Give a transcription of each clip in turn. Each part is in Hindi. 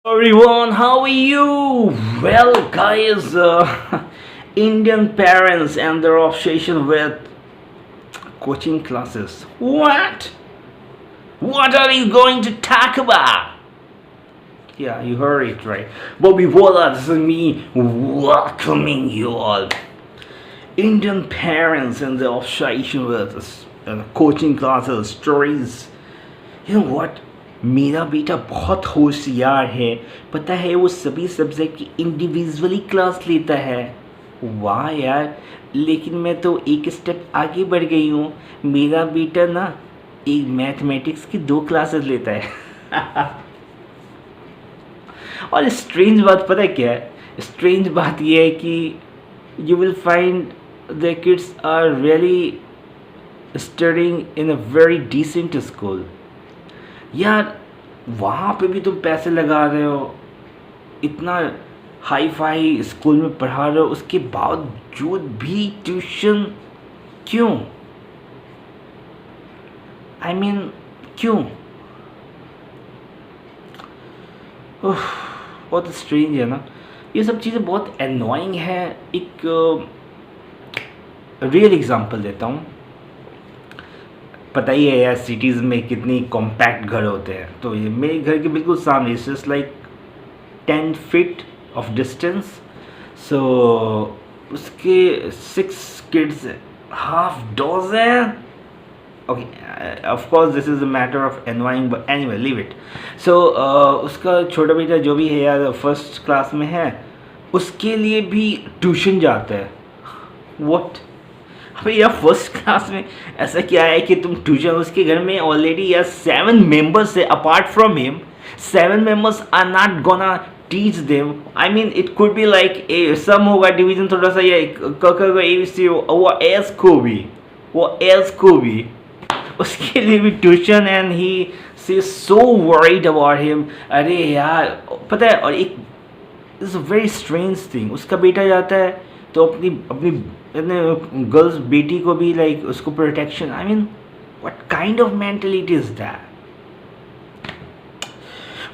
Everyone, how are you? Well, guys, Indian parents and their obsession with coaching classes. What? What are you going to talk about? Yeah, you heard it right. But before that, this is me welcoming you all. Indian parents and their obsession with coaching classes, stories. You know what? मेरा बेटा बहुत होशियार है, पता है वो सभी सब्जेक्ट की इंडिविजुअली क्लास लेता है। वाह यार, लेकिन मैं तो एक स्टेप आगे बढ़ गई हूँ। मेरा बेटा ना एक मैथमेटिक्स की 2 क्लासेस लेता है। और स्ट्रेंज बात पता है क्या है? स्ट्रेंज बात यह है कि you will find the kids are really studying in a very decent school. यार वहाँ पे भी तुम पैसे लगा रहे हो, इतना हाई फाई स्कूल में पढ़ा रहे हो, उसके बावजूद भी ट्यूशन क्यों? आई मीन क्यों? बहुत स्ट्रेंज है ना, ये सब चीज़ें बहुत एनोइंग है। एक रियल एग्जांपल देता हूँ। पता ही है यार सिटीज़ में कितनी कॉम्पैक्ट घर होते हैं। तो ये मेरे घर के बिल्कुल सामने, it's just like 10 feet of distance. So उसके 6 kids, half dozen. Okay, of course this is a matter of envying, but anyway leave it. So उसका छोटा बेटा जो भी है यार, फर्स्ट क्लास में है, उसके लिए भी ट्यूशन जाता है। व्हाट? अबे यार फर्स्ट क्लास में ऐसा क्या है कि तुम ट्यूशन, उसके घर में ऑलरेडी यार 7 मेंबर्स है apart from him. 7 members are not gonna teach them. I mean it could be like a some होगा डिवीजन थोड़ा सा, ये क ए बी सी, वो एस को भी उसके लिए भी tuition. And he's so worried about him. अरे यार पता है, और एक it's a very strange thing, उसका बेटा जाता है तो अपनी अपनी गर्ल्स बेटी को भी लाइक उसको protection. I mean what kind of mentality is that?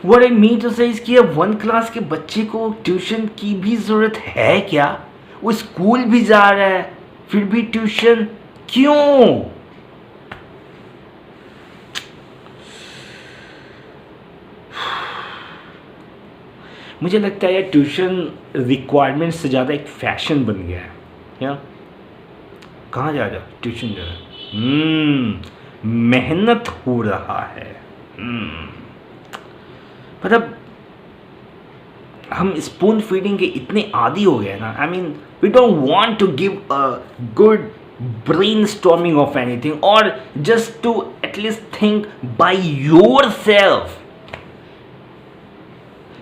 What I mean to say कि 1 क्लास के बच्चे को ट्यूशन की भी जरूरत है क्या? वो स्कूल भी जा रहा है फिर भी ट्यूशन क्यों? मुझे लगता है यार ट्यूशन रिक्वायरमेंट से ज़्यादा एक फैशन बन गया है। या कहाँ जा रहा ट्यूशन जा रहा, मेहनत हो रहा है। मतलब हम स्पून फीडिंग के इतने आदी हो गए ना। I mean we don't want to give a good brainstorming of anything, और just to at least think by yourself.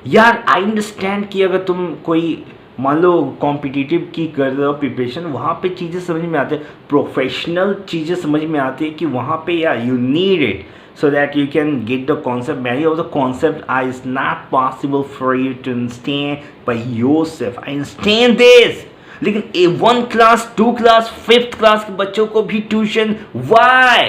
यार आई अंडरस्टैंड कि अगर तुम कोई मान लो कॉम्पिटिटिव की कर रहे हो प्रिपरेशन, वहाँ पे चीज़ें समझ में आती है, प्रोफेशनल चीज़ें समझ में आती है कि वहाँ पे यार you need it so that you can get the concept. Many of the concept is not possible for you to understand by yourself. I understand this. लेकिन ए 1 क्लास 2 क्लास 5th क्लास के बच्चों को भी ट्यूशन, why?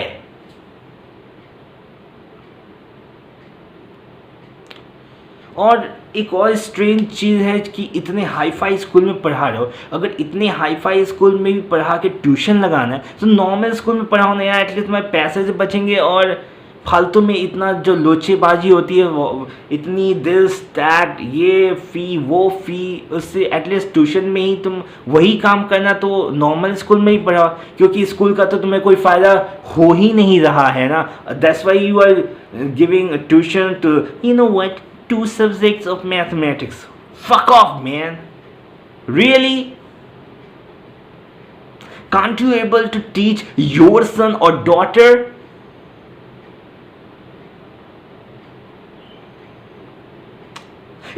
और एक और स्ट्रेंज चीज़ है कि इतने हाई फाई स्कूल में पढ़ा रहे हो, अगर इतने हाई फाई स्कूल में भी पढ़ा के ट्यूशन लगाना है तो नॉर्मल स्कूल में पढ़ाओ ना यार, एटलीस्ट तुम्हारे पैसे से बचेंगे। और फालतू में इतना जो लोचेबाजी होती है, वो इतनी दिस दैट, ये फ़ी वो फ़ी, उससे एटलीस्ट ट्यूशन में ही तुम वही काम करना तो नॉर्मल स्कूल में ही पढ़ाओ, क्योंकि स्कूल का तो तुम्हें कोई फ़ायदा हो ही नहीं रहा है ना। That's why you are giving tuition to you know what 2 subjects of mathematics. Fuck off, man. Really? Can't you able to teach your son or daughter?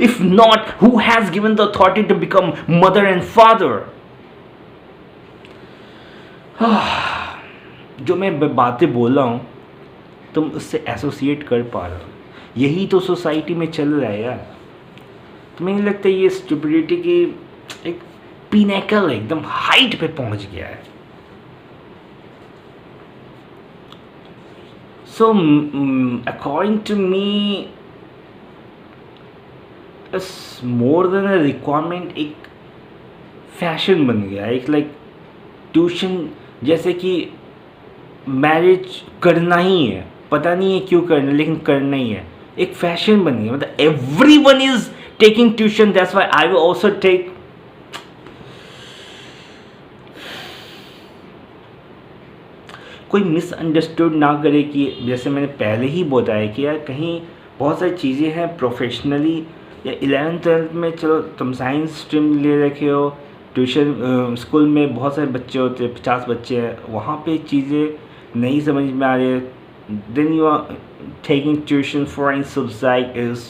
If not, who has given the authority to become mother and father? जो मैं बातें बोल रहा हूँ तुम उससे एसोसिएट कर पा रहे हो, यही तो सोसाइटी में चल रहा है यार। तुम्हें नहीं लगता ये स्टुपिडिटी की एक पिनेकल एकदम हाइट पे पहुंच गया है? So according to me more than a requirement, एक फैशन बन गया, एक लाइक ट्यूशन जैसे कि मैरिज करना ही है, पता नहीं है क्यों करना, लेकिन करना ही है, एक फैशन बन गया, मतलब everyone is taking tuition, that's why I will also take. कोई मिसअंडरस्टूड ना करे कि जैसे मैंने पहले ही बताया कि यार कहीं बहुत सारी चीज़ें हैं प्रोफेशनली, या 11th-12th में चलो तुम साइंस स्ट्रीम ले रखे हो, ट्यूशन स्कूल में बहुत सारे बच्चे होते हैं, 50 बच्चे हैं, वहाँ पे चीज़ें नहीं समझ में आ रही है, then you are taking tuition for any subject is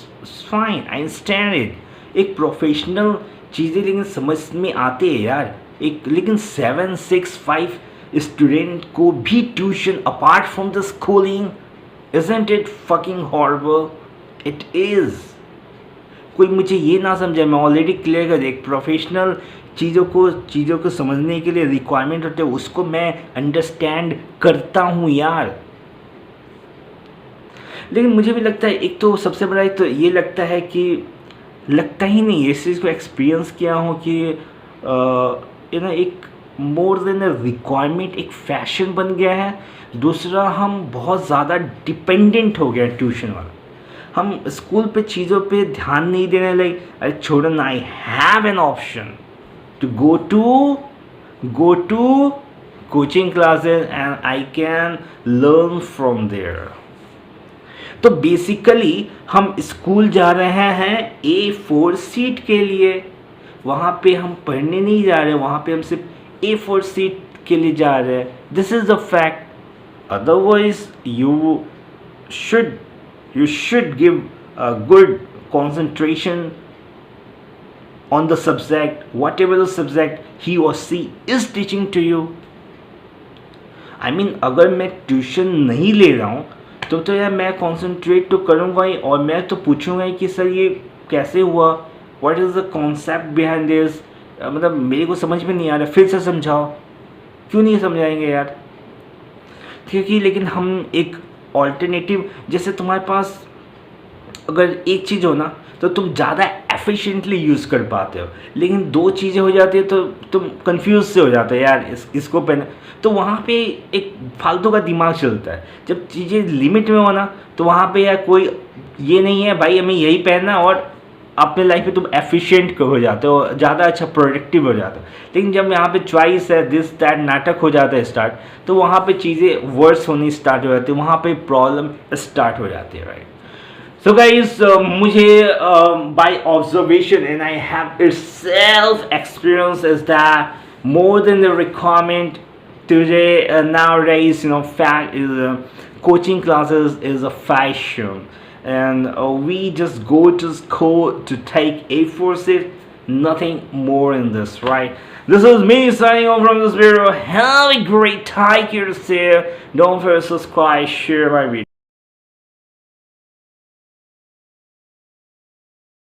fine, I understand it, एक प्रोफेशनल चीज़ें लेकिन समझ में आते हैं यार, एक लेकिन 765 स्टूडेंट को भी tuition apart from the schooling, isn't it fucking horrible? It is. कोई मुझे ये ना समझे, मैं ऑलरेडी क्लियर कर, एक प्रोफेशनल चीज़ों को समझने के लिए रिक्वायरमेंट होते हैं, उसको मैं अंडरस्टैंड करता हूँ यार, लेकिन मुझे भी लगता है, एक तो सबसे बड़ा एक तो ये लगता है कि लगता ही नहीं इस चीज़ को एक्सपीरियंस किया हो कि यू नो एक मोर देन अ रिक्वायरमेंट, एक फैशन बन गया है। दूसरा, हम बहुत ज़्यादा डिपेंडेंट हो गया ट्यूशन वाला, हम स्कूल पे चीज़ों पे ध्यान नहीं देने लगे, अरे छोड़ो ना, I have an option to go to coaching classes and I can learn from there. तो बेसिकली हम स्कूल जा रहे हैं A4 सीट के लिए, वहाँ पे हम पढ़ने नहीं जा रहे, वहाँ पे हम सिर्फ A4 सीट के लिए जा रहे हैं, this is the fact. Otherwise, you should give a good concentration on the subject, whatever the subject he or she is teaching to you. I mean, अगर मैं ट्यूशन नहीं ले रहा हूँ तो यार मैं कंसंट्रेट तो करूँगा ही, और मैं तो पूछूंगा ही कि सर ये कैसे हुआ, what is the concept behind this, मतलब मेरे को समझ में नहीं आ रहा, फिर से समझाओ। क्यों नहीं समझाएंगे यार, क्योंकि लेकिन हम एक ऑल्टरनेटिव, जैसे तुम्हारे पास अगर एक चीज़ हो ना तो तुम ज़्यादा एफिशिएंटली यूज़ कर पाते हो, लेकिन दो चीज़ें हो जाती है तो तुम कंफ्यूज से हो जाते हो यार, इसको पहना, तो वहाँ पे एक फालतू का दिमाग चलता है। जब चीज़ें लिमिट में हो ना तो वहाँ पे यार कोई ये नहीं है भाई हमें यही पहनना, और अपने लाइफ में तुम एफिशिएंट हो जाते हो, ज़्यादा अच्छा प्रोडक्टिव हो जाते हो। लेकिन जब यहाँ पे चॉइस है, दिस दैट नाटक हो जाता है स्टार्ट, तो वहाँ पे चीज़ें वर्स होनी स्टार्ट हो जाती है, वहाँ पे प्रॉब्लम स्टार्ट हो जाती है, राइट। सो गाइज, मुझे by observation and I have it self experience is that more than the requirement today nowadays, fact is coaching classes is a fashion, and we just go to school to take A4 sit, nothing more in this, right? This is me signing off from this video. Have a great time here to see. Don't forget to subscribe, share my video.